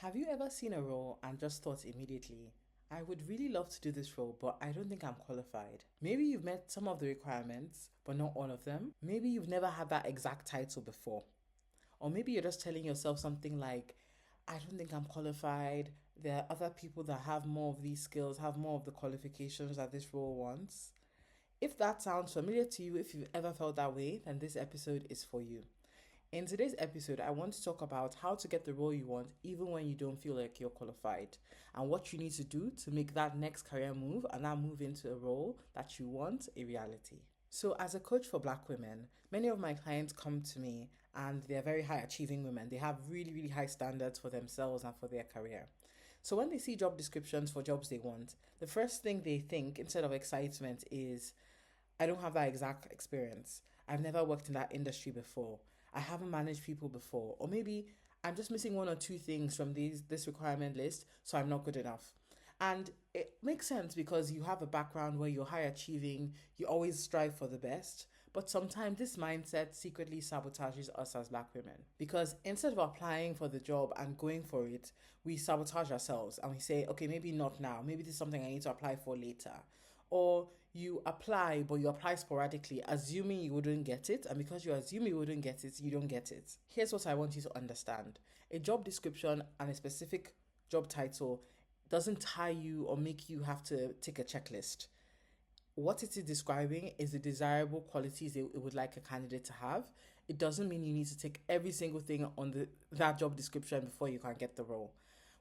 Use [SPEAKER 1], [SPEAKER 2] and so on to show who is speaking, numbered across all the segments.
[SPEAKER 1] Have you ever seen a role and just thought immediately, I would really love to do this role, but I don't think I'm qualified? Maybe you've met some of the requirements, but not all of them. Maybe you've never had that exact title before. Or maybe you're just telling yourself something like, I don't think I'm qualified. There are other people that have more of these skills, have more of the qualifications that this role wants. If that sounds familiar to you, if you've ever felt that way, then this episode is for you. In today's episode, I want to talk about how to get the role you want even when you don't feel like you're qualified, and what you need to do to make that next career move and that move into a role that you want a reality. So, as a coach for Black women, many of my clients come to me and they're very high achieving women. They have really, really high standards for themselves and for their career. So, when they see job descriptions for jobs they want, the first thing they think instead of excitement is, I don't have that exact experience. I've never worked in that industry before. I haven't managed people before. Or maybe I'm just missing one or two things from this requirement list, so I'm not good enough. And it makes sense because you have a background where you're high achieving, you always strive for the best. But sometimes this mindset secretly sabotages us as Black women. Because instead of applying for the job and going for it, we sabotage ourselves and we say, okay, maybe not now. Maybe this is something I need to apply for later. Or you apply, but you apply sporadically, assuming you wouldn't get it. And because you assume you wouldn't get it, you don't get it. Here's what I want you to understand: a job description and a specific job title doesn't tie you or make you have to take a checklist. What it is describing is the desirable qualities it would like a candidate to have. It doesn't mean you need to take every single thing on that job description before you can get the role.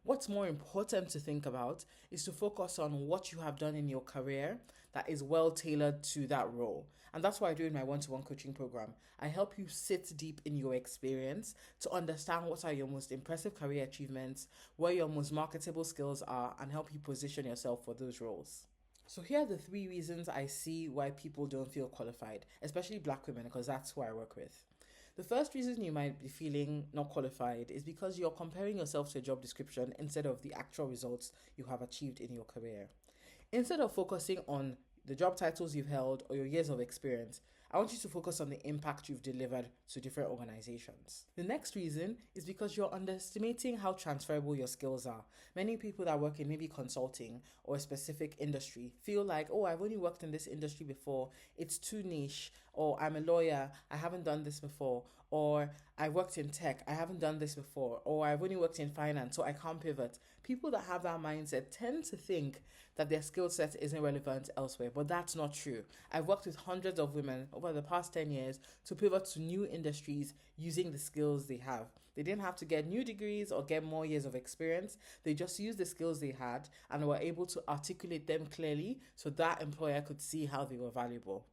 [SPEAKER 1] What's more important to think about is to focus on what you have done in your career that is well tailored to that role. And that's what I do in my one-to-one coaching program. I help you sit deep in your experience to understand what are your most impressive career achievements, where your most marketable skills are, and help you position yourself for those roles. So here are the three reasons I see why people don't feel qualified, especially Black women, because that's who I work with. The first reason you might be feeling not qualified is because you're comparing yourself to a job description instead of the actual results you have achieved in your career. Instead of focusing on the job titles you've held or your years of experience, I want you to focus on the impact you've delivered to different organizations. The next reason is because you're underestimating how transferable your skills are. Many people that work in maybe consulting or a specific industry feel like, oh, I've only worked in this industry before, it's too niche, or I'm a lawyer, I haven't done this before, or I worked in tech, I haven't done this before, or I've only worked in finance, so I can't pivot. People that have that mindset tend to think that their skill set isn't relevant elsewhere, but that's not true. I've worked with hundreds of women over the past 10 years to pivot to new industries using the skills they have. They didn't have to get new degrees or get more years of experience. They just used the skills they had and were able to articulate them clearly so that employer could see how they were valuable.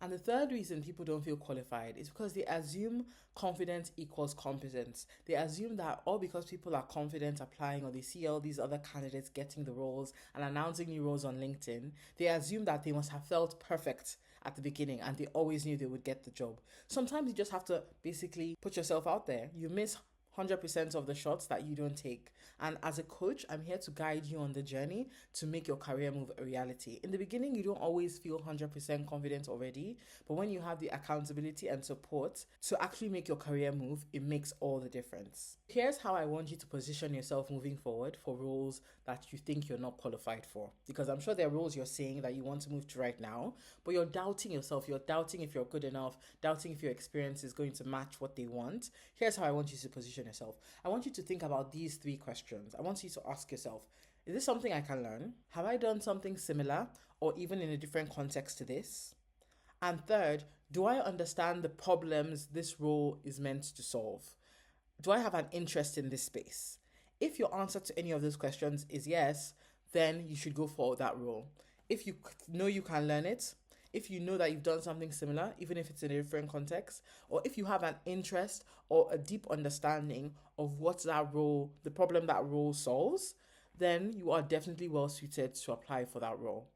[SPEAKER 1] And the third reason people don't feel qualified is because they assume confidence equals competence. They assume that all because people are confident applying or they see all these other candidates getting the roles and announcing new roles on LinkedIn, they assume that they must have felt perfect at the beginning and they always knew they would get the job. Sometimes you just have to basically put yourself out there. You miss 100% of the shots that you don't take. And as a coach, I'm here to guide you on the journey to make your career move a reality. In the beginning, you don't always feel 100% confident already, but when you have the accountability and support to actually make your career move, it makes all the difference. Here's how I want you to position yourself moving forward for roles that you think you're not qualified for. Because I'm sure there are roles you're saying that you want to move to right now, but you're doubting yourself. You're doubting if you're good enough, doubting if your experience is going to match what they want. Here's how I want you to position yourself. I want you to think about these three questions. I want you to ask yourself, is this something I can learn? Have I done something similar or even in a different context to this? And third, do I understand the problems this role is meant to solve? Do I have an interest in this space? If your answer to any of those questions is yes, then you should go for that role. If you know you can learn it, if you know that you've done something similar, even if it's in a different context, or if you have an interest or a deep understanding of what that role, the problem that role solves, then you are definitely well suited to apply for that role.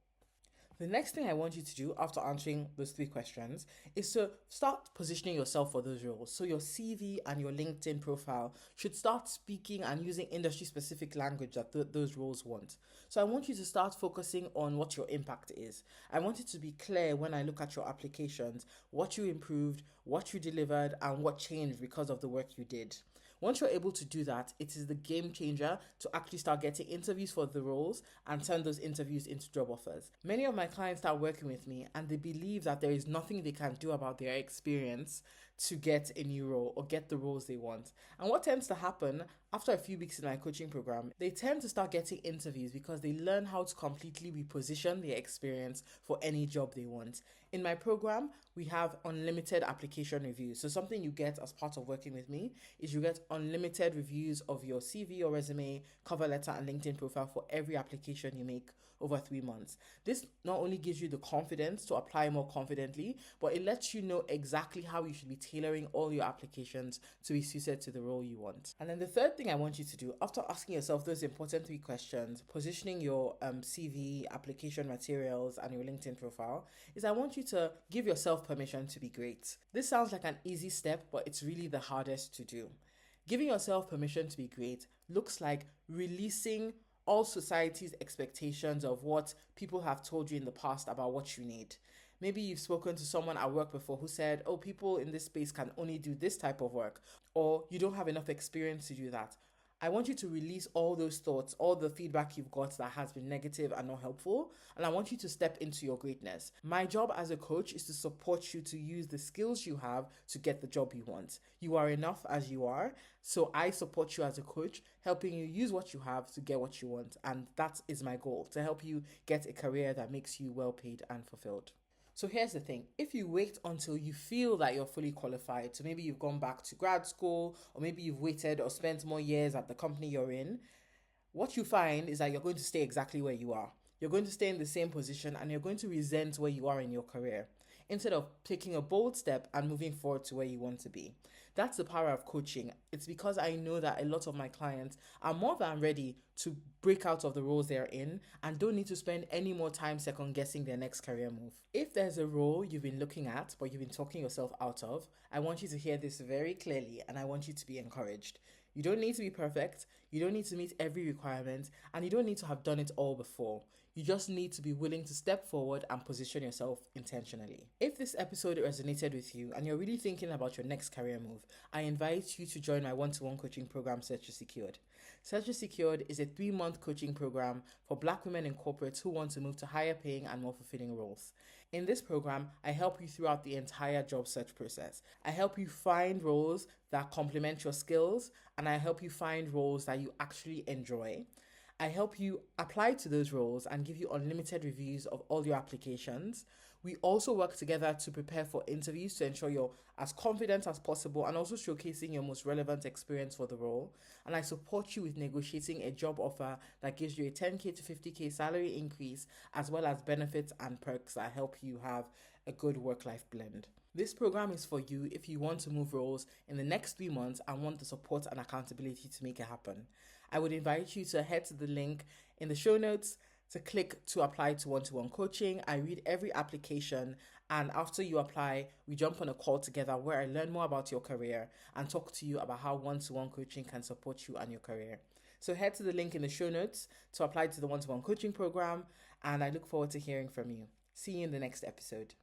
[SPEAKER 1] The next thing I want you to do after answering those three questions is to start positioning yourself for those roles. So your CV and your LinkedIn profile should start speaking and using industry specific language that those roles want. So I want you to start focusing on what your impact is. I want it to be clear when I look at your applications, what you improved, what you delivered, and what changed because of the work you did. Once you're able to do that, it is the game changer to actually start getting interviews for the roles and turn those interviews into job offers. Many of my clients start working with me and they believe that there is nothing they can do about their experience to get a new role or get the roles they want. And what tends to happen after a few weeks in my coaching program, they tend to start getting interviews because they learn how to completely reposition their experience for any job they want. In my program, we have unlimited application reviews. So something you get as part of working with me is you get unlimited reviews of your CV or resume, cover letter, and LinkedIn profile for every application you make over 3 months. This not only gives you the confidence to apply more confidently, but it lets you know exactly how you should be tailoring all your applications to be suited to the role you want. And then the third thing I want you to do, after asking yourself those important 3 questions, positioning your CV, application materials, and your LinkedIn profile, is I want you to give yourself permission to be great. This sounds like an easy step, but it's really the hardest to do. Giving yourself permission to be great looks like releasing all society's expectations of what people have told you in the past about what you need. Maybe you've spoken to someone at work before who said, oh, people in this space can only do this type of work, or you don't have enough experience to do that. I want you to release all those thoughts, all the feedback you've got that has been negative and not helpful, and I want you to step into your greatness. My job as a coach is to support you to use the skills you have to get the job you want. You are enough as you are, so I support you as a coach, helping you use what you have to get what you want, and that is my goal, to help you get a career that makes you well paid and fulfilled. So here's the thing, if you wait until you feel that you're fully qualified, so maybe you've gone back to grad school, or maybe you've waited or spent more years at the company you're in, what you find is that you're going to stay exactly where you are. You're going to stay in the same position and you're going to resent where you are in your career, instead of taking a bold step and moving forward to where you want to be. That's the power of coaching. It's because I know that a lot of my clients are more than ready to break out of the roles they're in and don't need to spend any more time second guessing their next career move. If there's a role you've been looking at but you've been talking yourself out of, I want you to hear this very clearly and I want you to be encouraged. You don't need to be perfect, you don't need to meet every requirement, and you don't need to have done it all before. You just need to be willing to step forward and position yourself intentionally. If this episode resonated with you and you're really thinking about your next career move, I invite you to join my one-to-one coaching program, Search Secured. Search Secured is a 3-month coaching program for Black women in corporates who want to move to higher paying and more fulfilling roles. In this program, I help you throughout the entire job search process. I help you find roles that complement your skills, and I help you find roles that you actually enjoy. I help you apply to those roles and give you unlimited reviews of all your applications. We also work together to prepare for interviews to ensure you're as confident as possible and also showcasing your most relevant experience for the role. And I support you with negotiating a job offer that gives you a 10K to 50K salary increase, as well as benefits and perks that help you have a good work-life blend. This program is for you if you want to move roles in the next 3 months and want the support and accountability to make it happen. I would invite you to head to the link in the show notes to click to apply to one-to-one coaching. I read every application, and after you apply, we jump on a call together where I learn more about your career and talk to you about how one-to-one coaching can support you and your career. So head to the link in the show notes to apply to the one-to-one coaching program, and I look forward to hearing from you. See you in the next episode.